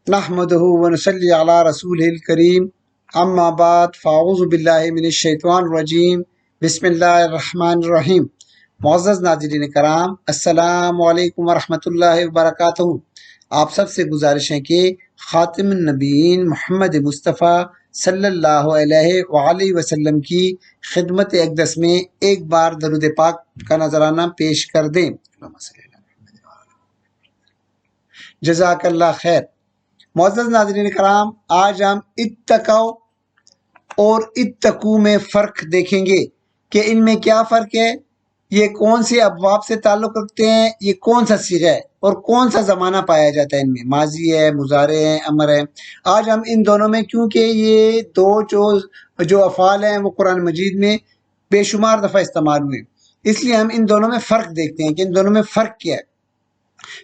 نحمده ونصلي على رسوله الكريم اما بعد فاعوذ باللہ من الشیطان الرجیم بسم اللہ الرحمن الرحیم۔ معزز ناظرین کرام، السلام علیکم ورحمۃ اللہ وبرکاتہ۔ آپ سب سے گزارش ہے کہ خاتم النبیین محمد مصطفیٰ صلی اللہ علیہ وآلہ وسلم کی خدمت اقدس میں ایک بار درود پاک کا نذرانہ پیش کر دیں۔ جزاک اللہ خیر۔ معزز ناظرین کرام، آج ہم اتقوا اور اتقوا میں فرق دیکھیں گے کہ ان میں کیا فرق ہے، یہ کون سے ابواب سے تعلق رکھتے ہیں، یہ کون سا صیغہ ہے اور کون سا زمانہ پایا جاتا ہے، ان میں ماضی ہے، مضارع ہے، امر ہے۔ آج ہم ان دونوں میں، کیونکہ یہ دو جو افعال ہیں وہ قرآن مجید میں بے شمار دفعہ استعمال ہوئے، اس لیے ہم ان دونوں میں فرق دیکھتے ہیں کہ ان دونوں میں فرق کیا ہے۔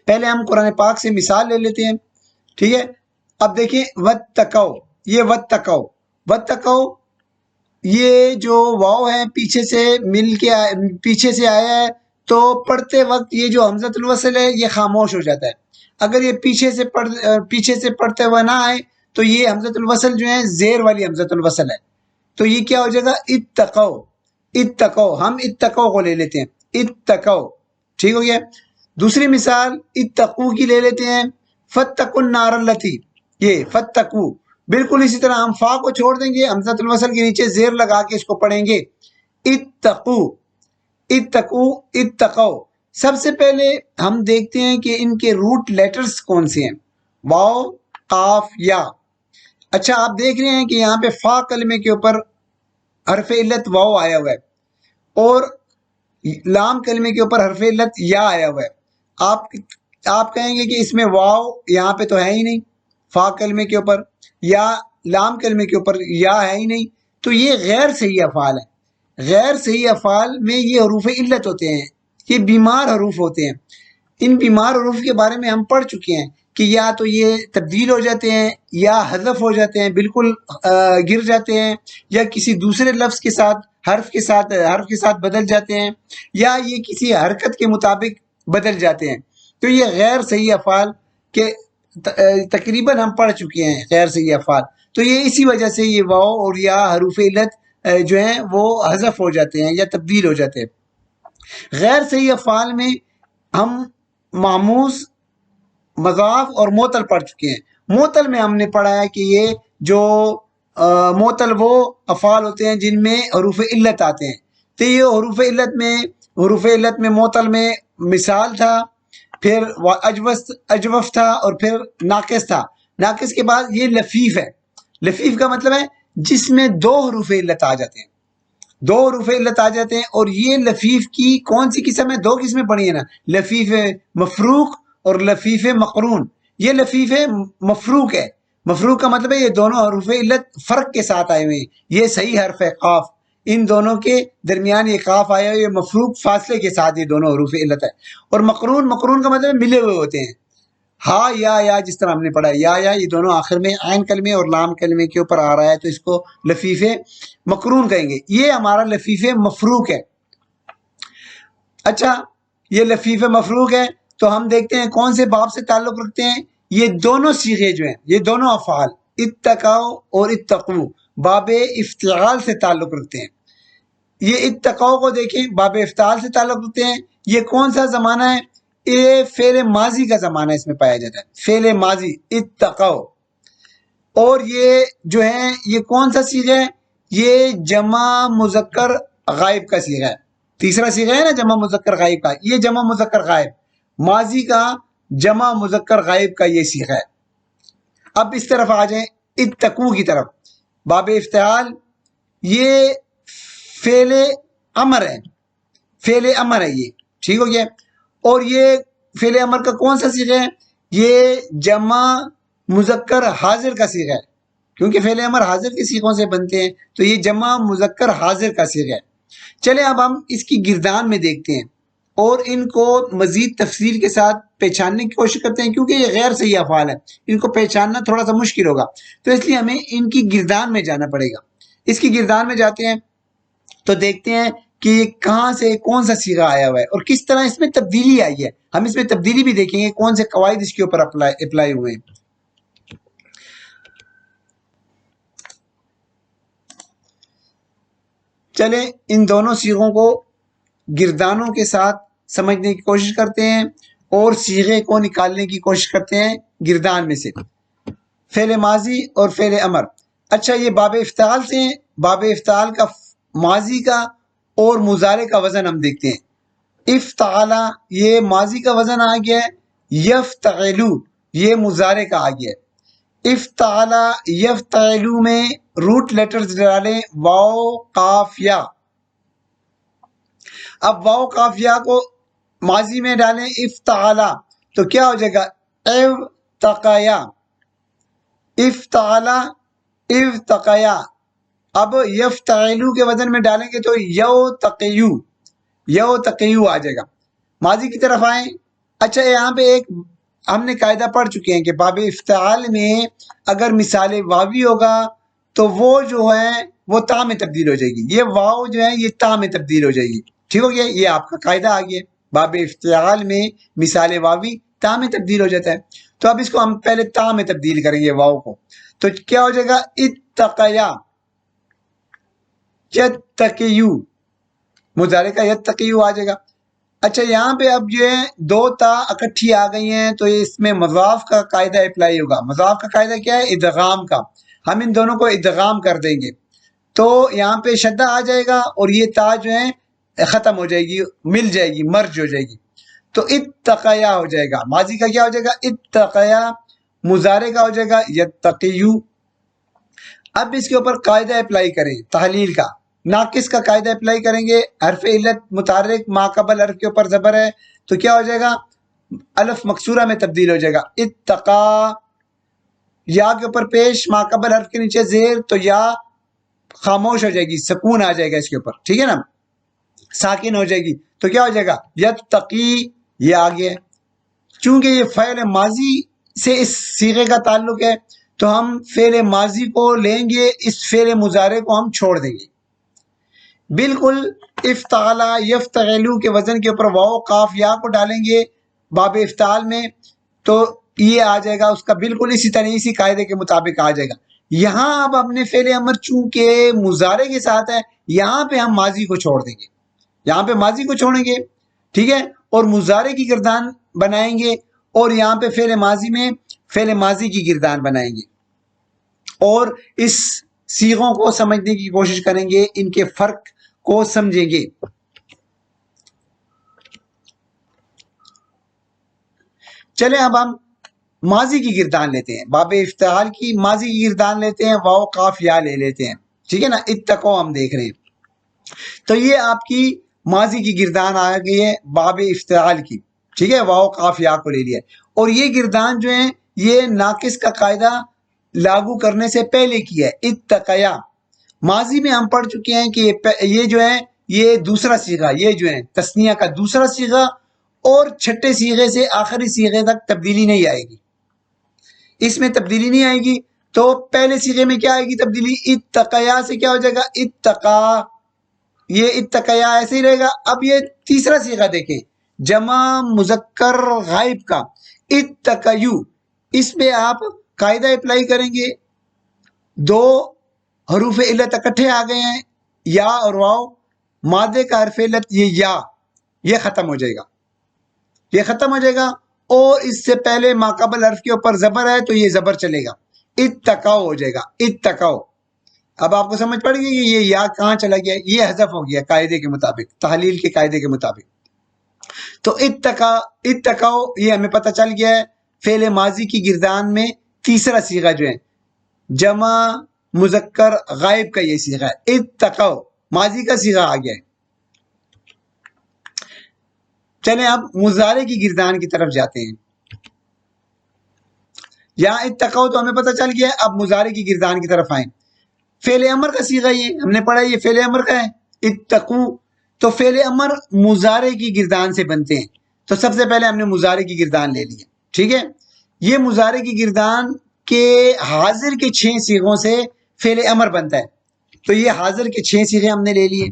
پہلے ہم قرآن پاک سے مثال لے لیتے ہیں، ٹھیک ہے۔ اب دیکھیں واتقوا، یہ واتقوا یہ جو واو ہے پیچھے سے مل کے پیچھے سے آیا ہے، تو پڑھتے وقت یہ جو حمزۃ الوصل ہے یہ خاموش ہو جاتا ہے۔ اگر یہ پیچھے سے پڑھتے ہوئے نہ آئے تو یہ حمزۃ الوصل جو ہے زیر والی حمزۃ الوصل ہے، تو یہ کیا ہو جائے گا، اتقوا۔ ہم اتقوا کو لے لیتے ہیں، اتقوا، ٹھیک ہو گیا۔ دوسری مثال اتقوا کی لے لیتے ہیں، فاتقوا النار التی، یہ فتقوا، بالکل اسی طرح ہم فا کو چھوڑ دیں گے، حمزۃ الوصل کے نیچے زیر لگا کے اس کو پڑھیں گے، اتقوا۔ سب سے پہلے ہم دیکھتے ہیں کہ ان کے روٹ لیٹرز کون سے ہیں، واو، قاف، یا۔ اچھا، آپ دیکھ رہے ہیں کہ یہاں پہ فا کلمے کے اوپر حرف علت واو آیا ہوا ہے اور لام کلمے کے اوپر حرف علت یا آیا ہوا ہے۔ آپ کہیں گے کہ اس میں واو یہاں پہ تو ہے ہی نہیں، فا کلمے کے اوپر، یا لام کلمے کے اوپر یا ہے ہی نہیں، تو یہ غیر صحیح افعال ہے۔ غیر صحیح افعال میں یہ حروف علت ہوتے ہیں، یہ بیمار حروف ہوتے ہیں۔ ان بیمار حروف کے بارے میں ہم پڑھ چکے ہیں کہ یا تو یہ تبدیل ہو جاتے ہیں، یا حذف ہو جاتے ہیں، بالکل گر جاتے ہیں، یا کسی دوسرے لفظ کے ساتھ حرف کے ساتھ بدل جاتے ہیں، یا یہ کسی حرکت کے مطابق بدل جاتے ہیں۔ تو یہ غیر صحیح افعال کے تقریباً ہم پڑھ چکے ہیں، غیر صحیح افعال۔ تو یہ اسی وجہ سے یہ واو اور یا حروف علت جو ہیں وہ حذف ہو جاتے ہیں یا تبدیل ہو جاتے ہیں۔ غیر صحیح افعال میں ہم معموز، مضاف اور معطل پڑھ چکے ہیں۔ معطل میں ہم نے پڑھا ہے کہ یہ جو معطل وہ افعال ہوتے ہیں جن میں حروف علت آتے ہیں، تو یہ حروف علت میں معطل میں مثال تھا، پھر اجوف تھا، اور پھر ناقص تھا۔ ناقص کے بعد یہ لفیف ہے۔ لفیف کا مطلب ہے جس میں دو حروف علت آ جاتے ہیں، دو حروف علت آ جاتے ہیں۔ اور یہ لفیف کی کون سی قسم ہے، دو قسمیں پڑھی ہیں نا، لفیف مفروق اور لفیف مقرون۔ یہ لفیف مفروق ہے۔ مفروق کا مطلب ہے یہ دونوں حروف علت فرق کے ساتھ آئے ہوئے ہیں، یہ صحیح حرف ہے قاف، ان دونوں کے درمیان یہ قاف آیا ہے، یہ مفروق فاصلے کے ساتھ یہ دونوں حروف علت ہے۔ اور مقرون کا مطلب ملے ہوئے ہوتے ہیں، ہا یا جس طرح ہم نے پڑھا یا یہ دونوں آخر میں عین کلمے اور لام کلمے کے اوپر آ رہا ہے، تو اس کو لفیف مقرون کہیں گے۔ یہ ہمارا لفیف مفروق ہے۔ اچھا، یہ لفیف مفروق ہے تو ہم دیکھتے ہیں کون سے باب سے تعلق رکھتے ہیں۔ یہ دونوں صیغے جو ہیں، یہ دونوں افعال اتقوا اور اتقوا باب افتعال سے تعلق رکھتے ہیں۔ یہ اتقوا کو دیکھیں، باب افتعال سے تعلق رکھتے ہیں۔ یہ کون سا زمانہ ہے، یہ فعل ماضی کا زمانہ اس میں پایا جاتا ہے، فعل ماضی اتقوا۔ اور یہ جو ہے یہ کون سا صیغہ ہے، یہ جمع مذکر غائب کا صیغہ ہے۔ تیسرا صیغہ ہے نا جمع مذکر غائب کا، یہ جمع مذکر غائب، ماضی کا جمع مذکر غائب کا یہ صیغہ ہے۔ اب اس طرف آ جائیں اتقوا کی طرف، باب افتعال، یہ فعل امر ہے، فعل امر ہے یہ، ٹھیک ہو گیا۔ اور یہ فعل امر کا کون سا صیغہ ہے، یہ جمع مذکر حاضر کا صیغہ ہے، کیونکہ فعل امر حاضر کے صیغوں سے بنتے ہیں، تو یہ جمع مذکر حاضر کا صیغہ ہے۔ چلیں اب ہم اس کی گردان میں دیکھتے ہیں اور ان کو مزید تفصیل کے ساتھ پہچاننے کی کوشش کرتے ہیں، کیونکہ یہ غیر صحیح افعال ہے، ان کو پہچاننا تھوڑا سا مشکل ہوگا، تو اس لیے ہمیں ان کی گردان میں جانا پڑے گا۔ اس کی گردان میں جاتے ہیں تو دیکھتے ہیں کہ کہاں سے کون سا صیغہ آیا ہوا ہے اور کس طرح اس میں تبدیلی آئی ہے۔ ہم اس میں تبدیلی بھی دیکھیں گے، کون سے قواعد اس کے اوپر اپلائی ہوئے ہیں۔ چلیں ان دونوں صیغوں کو گردانوں کے ساتھ سمجھنے کی کوشش کرتے ہیں اور صیغے کو نکالنے کی کوشش کرتے ہیں گردان میں سے، فعل ماضی اور فعل امر۔ اچھا یہ باب افتعال سے ہیں، باب افتعال کا ماضی کا اور مضارع کا وزن ہم دیکھتے ہیں۔ افتعالا یہ ماضی کا وزن آ گیا ہے، یفتعلو یہ مضارع کا آ گیا ہے۔ افتعالا یفتعلو میں روٹ لیٹرز ڈالیں واو قاف یا۔ اب واو قاف یا کو ماضی میں ڈالیں افتعالا تو کیا ہو جائے گا؟ افتقیا، افتعالا افتقیا۔ اب یفتعلو کے وزن میں ڈالیں گے تو یوتقیو، یوتقیو آ جائے گا۔ ماضی کی طرف آئیں۔ اچھا یہاں پہ ایک ہم نے قاعدہ پڑھ چکے ہیں کہ باب افتعال میں اگر مثال واوی ہوگا تو وہ جو ہے وہ تا میں تبدیل ہو جائے گی، یہ واو جو ہے یہ تا میں تبدیل ہو جائے گی، ٹھیک ہو گیا؟ یہ آپ کا قاعدہ آ گیا، باب افتعال میں مثال واوی تا میں تبدیل ہو جاتا ہے۔ تو اب اس کو ہم پہلے تا میں تبدیل کریں گے واو کو، تو کیا ہو جائے گا؟ اتقیا، یتقیو، مضارع کا یتقیو آ جائے گا۔ اچھا یہاں پہ اب جو ہے دو تا اکٹھی آ گئی ہیں تو اس میں مضاف کا قاعدہ اپلائی ہوگا۔ مضاف کا قاعدہ کیا ہے؟ ادغام کا۔ ہم ان دونوں کو ادغام کر دیں گے تو یہاں پہ شدہ آ جائے گا اور یہ تا جو ہے ختم ہو جائے گی، مل جائے گی، مرج ہو جائے گی، تو اتقیا ہو جائے گا۔ ماضی کا کیا ہو جائے گا؟ اتقیا، مضارع کا ہو جائے گا یتقیو۔ اب اس کے اوپر قاعدہ اپلائی کریں تحلیل کا، ناقص کا قاعدہ اپلائی کریں گے۔ حرف علت متحرک ما قبل حرف کے اوپر زبر ہے تو کیا ہو جائے گا؟ الف مکسورہ میں تبدیل ہو جائے گا، اتقا۔ یا کے اوپر پیش ما قبل حرف کے نیچے زیر تو یا خاموش ہو جائے گی، سکون آ جائے گا اس کے اوپر، ٹھیک ہے نا، ساکن ہو جائے گی تو کیا ہو جائے گا؟ یتقی، یہ آ گیا۔ چونکہ یہ فعل ماضی سے اس صیغے کا تعلق ہے تو ہم فعل ماضی کو لیں گے، اس فعل مضارع کو ہم چھوڑ دیں گے۔ بالکل افتعالا یفتعلو کے وزن کے اوپر واو قاف یا کو ڈالیں گے باب افتعال میں تو یہ آ جائے گا اس کا بالکل اسی طرح اسی قاعدے کے مطابق آ جائے گا۔ یہاں اب اپنے فعل امر چونکہ مضارع کے ساتھ ہے یہاں پہ ہم ماضی کو چھوڑ دیں گے، یہاں پہ ماضی کو چھوڑیں گے، ٹھیک ہے، اور مضارع کی گردان بنائیں گے اور یہاں پہ فعل ماضی میں فعل ماضی کی گردان بنائیں گے اور اس صیغوں کو سمجھنے کی کوشش کریں گے، ان کے فرق کو سمجھیں گے۔ چلیں اب ہم ماضی کی گردان لیتے ہیں، باب افتعال کی ماضی کی گردان لیتے ہیں، واو قاف یا لے لیتے ہیں، ٹھیک ہے نا، اتقو ہم دیکھ رہے ہیں۔ تو یہ آپ کی ماضی کی گردان آ گئی ہے باب افتعال کی، ٹھیک ہے، واو قاف یا کو لے لیا، اور یہ گردان جو ہے یہ ناقص کا قاعدہ لاگو کرنے سے پہلے کی ہے، اتقیا۔ ماضی میں ہم پڑھ چکے ہیں کہ یہ جو ہے یہ دوسرا صیغہ، یہ جو ہے تثنیہ کا دوسرا صیغہ اور چھٹے صیغے سے آخری صیغے تک تبدیلی نہیں آئے گی، اس میں تبدیلی نہیں آئے گی۔ تو پہلے صیغے میں کیا آئے گی تبدیلی؟ اتقیا سے کیا ہو جائے گا؟ اتقا، یہ اتقیا ایسے ہی رہے گا۔ اب یہ تیسرا صیغہ دیکھیں، جمع مذکر غائب کا، اتقیو، اس پہ آپ قاعدہ اپلائی کریں گے، دو حروف علت اکٹھے آ گئے ہیں یا اور واو، مادے کا حرف علت یہ یا، یہ ختم ہو جائے گا، یہ ختم ہو جائے گا، اور اس سے پہلے ما قبل حرف کے اوپر زبر ہے تو یہ زبر چلے گا، اتقاؤ ہو جائے گا، اتقاؤ۔ اب آپ کو سمجھ پڑ گئی کہ یہ یا کہاں چلا گیا، یہ حذف ہو گیا قاعدے کے مطابق، تحلیل کے قاعدے کے مطابق۔ تو اتقاؤ یہ ہمیں پتہ چل گیا ہے فعل ماضی کی گردان میں تیسرا صیغہ جو ہے جمع مذکر غائب کا یہ صیغہ ہے، اتقاؤ ماضی کا صیغہ آ گیا ہے۔ چلیں اب مضارع کی گردان کی طرف جاتے ہیں، یہاں اتقاؤ تو ہمیں پتہ چل گیا ہے، اب مضارع کی گردان کی طرف آئیں۔ فعل امر کا صیغہ یہ ہم نے پڑھا، یہ فعل امر کا ہے اتقو، تو فعل امر مضارع کی گردان سے بنتے ہیں، تو سب سے پہلے ہم نے مضارع کی گردان لے لی ہے، ٹھیک ہے۔ یہ مضارع کی گردان کے حاضر کے 6 صیغوں سے فعل امر بنتا ہے، تو یہ حاضر کے 6 صیغے ہم نے لے لیے،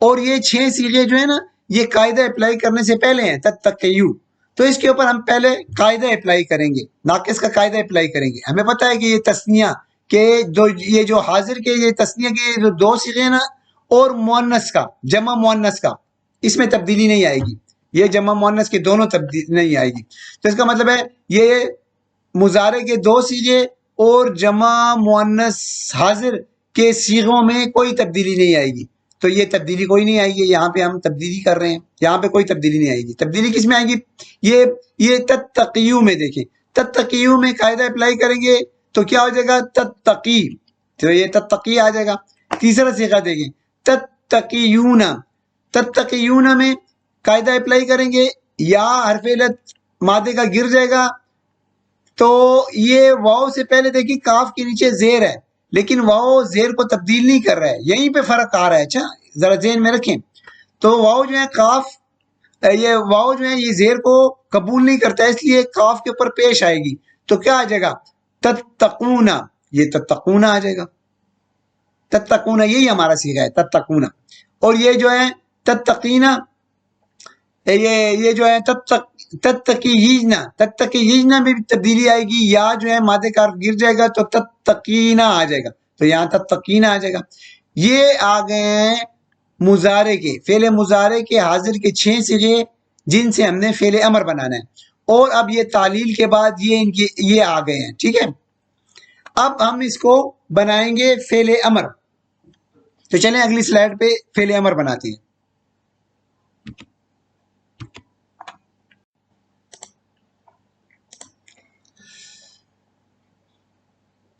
اور یہ 6 صیغے جو ہے نا یہ قاعدہ اپلائی کرنے سے پہلے ہیں تتقیو، تو اس کے اوپر ہم پہلے قاعدہ اپلائی کریں گے، ناقص کا قاعدہ اپلائی کریں گے۔ ہمیں پتہ ہے کہ یہ تثنیہ کہ یہ جو حاضر کے یہ تثنیہ کے جو 2 صیغے ہیں نا اور مؤنث کا، جمع مؤنث کا، اس میں تبدیلی نہیں آئے گی، یہ جمع مؤنث کے دونوں تبدیلی نہیں آئے گی. تو اس کا مطلب ہے یہ مضارع کے دو سیغے اور جمع مؤنث حاضر کے سیغوں میں کوئی تبدیلی نہیں آئے گی. تو یہ تبدیلی کوئی نہیں آئے گی، یہاں پہ ہم تبدیلی کر رہے ہیں، یہاں پہ کوئی تبدیلی نہیں آئے گی. تبدیلی کس میں آئے گی؟ یہ تتقیو میں. دیکھیں تتقیو میں قاعدہ اپلائی کریں گے تو کیا ہو جائے گا؟ تتقی، تو یہ تتقی آ جائے گا. تیسرا صیغہ دیکھیں تتقیون. تتقیون میں قاعدہ اپلائی کریں گے، یا حرف علت مادے کا گر جائے گا، تو یہ واو سے پہلے دیکھیں کاف کے نیچے زیر ہے، لیکن واو زیر کو تبدیل نہیں کر رہا ہے، یہیں پہ فرق آ رہا ہے. اچھا ذرا ذہن میں رکھیں. تو واو جو ہے کاف، یہ واو جو ہے یہ زیر کو قبول نہیں کرتا ہے، اس لیے کاف کے اوپر پیش آئے گی. تو کیا آ جائے گا؟ تتقون. یہ تتقون آ جائے گا. تتقون یہی ہمارا صیغہ ہے، تتقون. اور یہ جو ہے تتقینا، یہ جو ہے تتقینا. تتقینا میں بھی تبدیلی آئے گی، یا جو ہے مادے کا گر جائے گا تو تتقینا آ جائے گا. تو یہاں تتقینا آ جائے گا. یہ آ گئے ہیں مضارع کے، فعل مضارع کے حاضر کے 6 صیغے جن سے ہم نے فعل امر بنانا ہے. اور اب یہ تعلیل کے بعد یہ آ گئے ہیں. ٹھیک ہے، اب ہم اس کو بنائیں گے فعل امر. تو چلیں اگلی سلائڈ پہ فعل امر بناتے ہیں.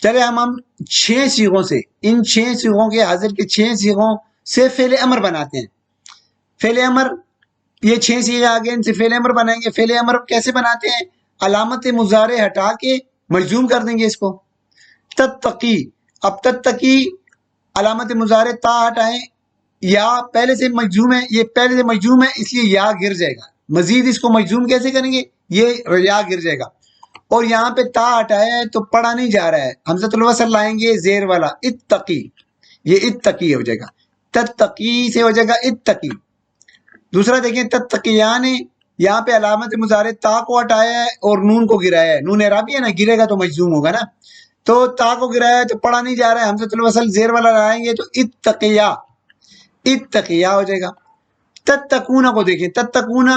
چلے ہم 6 صیغوں سے، ان 6 صیغوں کے حاضر کے 6 صیغوں سے فعل امر بناتے ہیں. فعل امر یہ 6 صیغے آگے، ان سے فعل امر بنائیں گے. فعل امر کیسے بناتے ہیں؟ علامت مضارع ہٹا کے مجزوم کر دیں گے اس کو. تتقی، اب تتقی علامت مضارع تا ہٹائیں، یا پہلے سے مجزوم ہے، یہ پہلے سے مجزوم ہے اس لیے یا گر جائے گا. مزید اس کو مجزوم کیسے کریں گے؟ یہ یا گر جائے گا. اور یہاں پہ تا ہٹایا ہے تو پڑھا نہیں جا رہا ہے، حمزۃ الوصل لائیں گے زیر والا، اتقی. یہ اتقی ہو جائے گا، تتقی سے ہو جائے گا اتقی. دوسرا دیکھیں تتقیان، یہاں پہ علامت مضارع تا کو ہٹایا ہے اور نون کو گرایا ہے. نون اعرابی ہے نا، گرے گا تو مجزوم ہوگا نا. تو تا کو گرایا ہے تو پڑھا نہیں جا رہا ہے، حمزۃ الوصل زیر والا لائیں گے تو اتقیا، اتقیا ہو جائے گا. تتقون کو دیکھیں، تتقون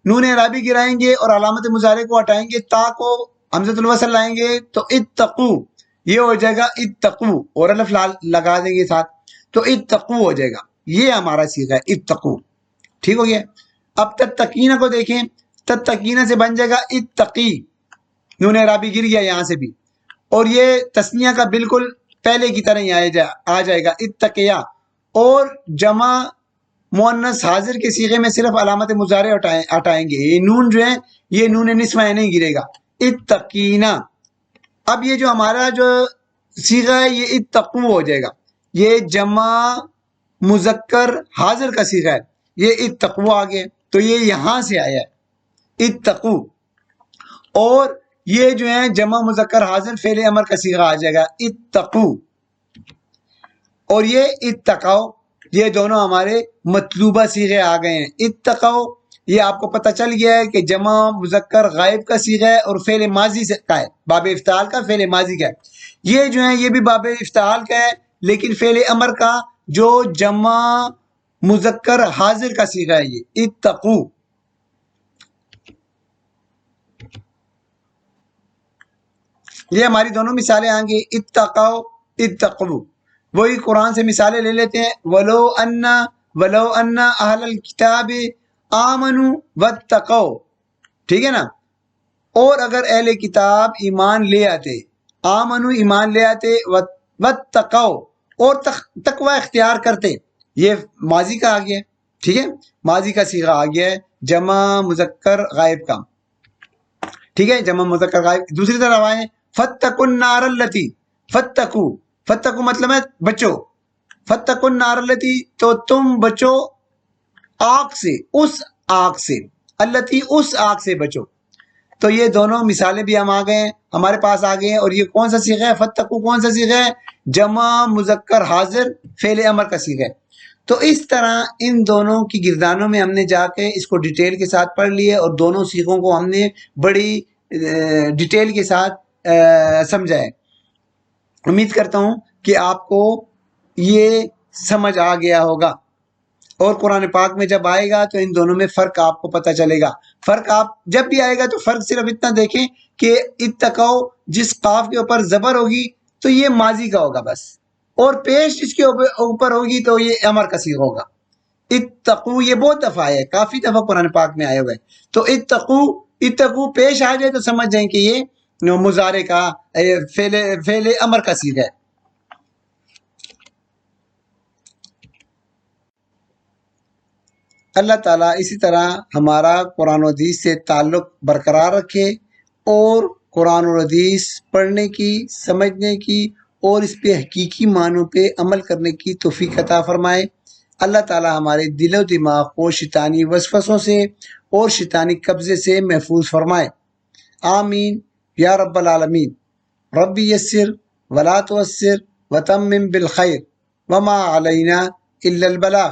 نون اعرابی گرائیں گے اور علامت مضارع کو ہٹائیں گے، تا کو حمزۃ الوصل لائیں گے تو اتقو، یہ ہو جائے گا اتقو، اور الف لگا دیں گے ساتھ تو اتقو ہو جائے گا. یہ ہمارا صیغہ ہے اتقو. ٹھیک ہو گیا. اب تتقین کو دیکھیں، تتقین سے بن جائے گا اتقی، نون اعرابی گر گیا یہاں سے بھی، اور یہ تسنیہ کا بالکل پہلے کی طرح ہی آ جائے گا اتقیا. اور جمع مؤنث حاضر کے صیغے میں صرف علامت مضارع ہٹائیں گے، یہ نون جو ہے یہ نون نسوہ نہیں گرے گا، اتقینا. اب یہ جو ہمارا جو صیغہ ہے یہ اتقو ہو جائے گا. یہ جمع مذکر حاضر کا صیغہ ہے، یہ اتقو آ گیا، تو یہ یہاں سے آیا ہے اتقو. اور یہ جو ہے جمع مذکر حاضر فعل امر کا صیغہ آ جائے گا اتقو. اور یہ اتقو، یہ دونوں ہمارے مطلوبہ صیغے آ گئے ہیں. اتقو یہ آپ کو پتہ چل گیا ہے کہ جمع مذکر غائب کا صیغہ ہے اور فعل ماضی سے کا ہے، باب افتعال کا، فعل ماضی کا ہے. یہ جو ہے یہ بھی باب افتعال کا ہے، لیکن فعل امر کا جو جمع مذکر حاضر کا صیغہ ہے یہ اتقو. یہ ہماری دونوں مثالیں آئیں گے، اتقو اتقو. وہی قرآن سے مثالیں لے لیتے ہیں. ولو ان اہل الکتاب آمنوا واتقوا. ٹھیک ہے نا. اور اگر اہل کتاب ایمان لے آتے، آمنوا ایمان لے آتے، واتقوا اور تقوی اختیار کرتے، یہ ماضی کا آ گیا ہے. ٹھیک ہے، ماضی کا صیغہ آ گیا ہے جمع مذکر غائب کا. ٹھیک ہے، جمع مذکر غائب. دوسری طرف آئے فاتقوا النار التی، فتقو مطلب ہے بچو، فتقوا النار التی تو تم بچو آگ سے، اس آگ سے، التی اس آگ سے بچو. تو یہ دونوں مثالیں بھی ہم آ گئے ہیں، ہمارے پاس آ گئے ہیں. اور یہ کون سا صیغہ ہے؟ فتقو کون سا صیغہ ہے؟ جمع مذکر حاضر فعل امر کا صیغہ ہے. تو اس طرح ان دونوں کی گردانوں میں ہم نے جا کے اس کو ڈیٹیل کے ساتھ پڑھ لیے، اور دونوں صیغوں کو ہم نے بڑی ڈیٹیل کے ساتھ سمجھا ہے. امید کرتا ہوں کہ آپ کو یہ سمجھ آ گیا ہوگا، اور قرآن پاک میں جب آئے گا تو ان دونوں میں فرق آپ کو پتہ چلے گا۔ فرق آپ جب بھی آئے گا تو فرق صرف اتنا دیکھیں کہ اتقو جس قاف کے اوپر زبر ہوگی تو یہ ماضی کا ہوگا بس، اور پیش جس کے اوپر ہوگی تو یہ امر کا صیغہ ہوگا۔ اتقو یہ بہت دفعہ ہے، کافی دفعہ قرآن پاک میں آئے ہوئے، تو اتقو پیش آ جائے تو سمجھ جائیں کہ یہ مضارع کا فعل امر کا صیغہ ہے۔ اللہ تعالیٰ اسی طرح ہمارا قرآن و حدیث سے تعلق برقرار رکھے، اور قرآن و حدیث پڑھنے کی، سمجھنے کی، اور اس پہ حقیقی معنوں پہ عمل کرنے کی توفیق عطا فرمائے۔ اللہ تعالیٰ ہمارے دل و دماغ کو شیطانی وسوسوں سے اور شیطانی قبضے سے محفوظ فرمائے، آمین یا رب العالمین۔ رب یسر ولا تعسر وتمم بالخیر وما علینا الا البلاغ۔